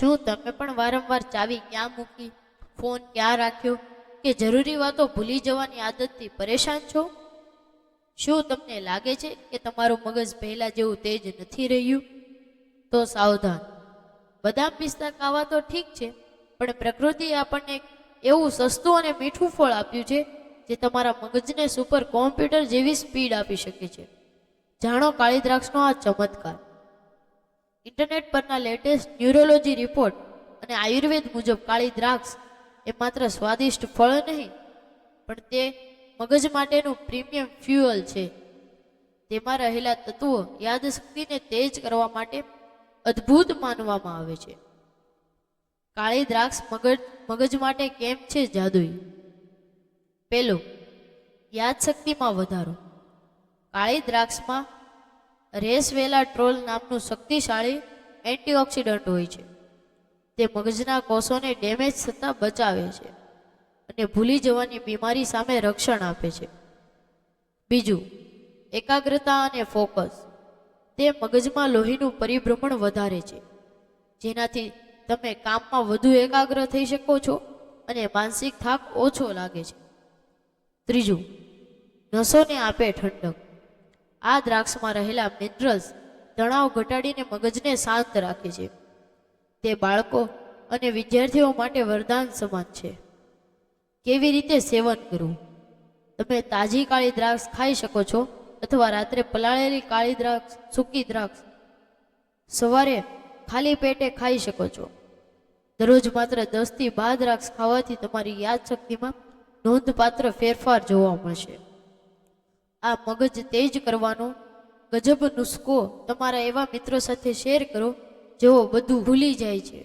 શું તમે પણ વારંવાર ચાવી ક્યાં મૂકી, ફોન ક્યાં રાખ્યો કે જરૂરી વાતો ભૂલી જવાની આદતથી પરેશાન છો? શું તમને લાગે છે કે તમારું મગજ પહેલા જેવું તેજ નથી રહ્યું? તો સાવધાન, બદામ પિસ્તા ખાવા તો ઠીક છે, પણ પ્રકૃતિએ આપણને એવું સસ્તું અને મીઠું ફળ આપ્યું છે જે તમારા મગજને સુપર કોમ્પ્યુટર જેવી સ્પીડ આપી શકે છે. જાણો કાળી દ્રાક્ષનો આ ચમત્કાર. ઇન્ટરનેટ પરના લેટેસ્ટ ન્યુરોલોજી રિપોર્ટ અને આયુર્વેદ મુજબ કાળી દ્રાક્ષ એ માત્ર સ્વાદિષ્ટ ફળ નહીં, પણ તે મગજ માટેનું પ્રીમિયમ ફ્યુઅલ છે. તેમાં રહેલા તત્વો યાદશક્તિને તેજ કરવા માટે અદ્ભુત માનવામાં આવે છે. કાળી દ્રાક્ષ મગજ માટે કેમ છે જાદુઈ? પહેલું, યાદશક્તિમાં વધારો. કાળી દ્રાક્ષમાં રેસવેલાટ્રોલ નામનું શક્તિશાળી એન્ટીઓક્સિડન્ટ હોય છે. તે મગજના કોષોને ડેમેજ થતાં બચાવે છે અને ભૂલી જવાની બીમારી સામે રક્ષણ આપે છે. બીજું, એકાગ્રતા અને ફોકસ. તે મગજમાં લોહીનું પરિભ્રમણ વધારે છે, જેનાથી તમે કામમાં વધુ એકાગ્ર થઈ શકો છો અને માનસિક થાક ઓછો લાગે છે. ત્રીજું, નસોને આપે ઠંડક. આ દ્રાક્ષમાં રહેલા મિનરલ્સ તણાવ ઘટાડીને મગજને શાંત રાખે છે. તે બાળકો અને વિદ્યાર્થીઓ માટે વરદાન સમાન છે. કેવી રીતે સેવન કરવું? તમે તાજી કાળી દ્રાક્ષ ખાઈ શકો છો અથવા રાત્રે પલાળેલી કાળી દ્રાક્ષ, સૂકી દ્રાક્ષ સવારે ખાલી પેટે ખાઈ શકો છો. દરરોજ માત્ર 10 થી 12 દ્રાક્ષ ખાવાથી તમારી યાદશક્તિમાં નોંધપાત્ર ફેરફાર જોવા મળશે. આ મગજ તેજ કરવાનો ગજબ નુસ્ખો તમારા એવા મિત્રો સાથે શેર કરો જેઓ બધું ભૂલી જાય છે.